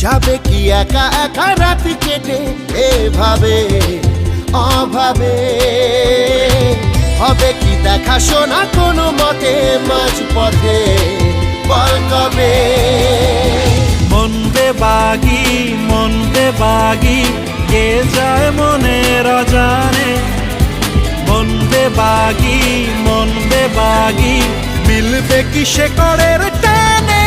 যাবে কি একা একা রাত কেটে এভাবে অভাবে? হবে কি দেখা শোনা কোনো মতে মাঝ পথে, বল কবে? মন বেবাগি কে যায় মনের অজানে। মন বেবাগি মিলবে কি সে করের টানে।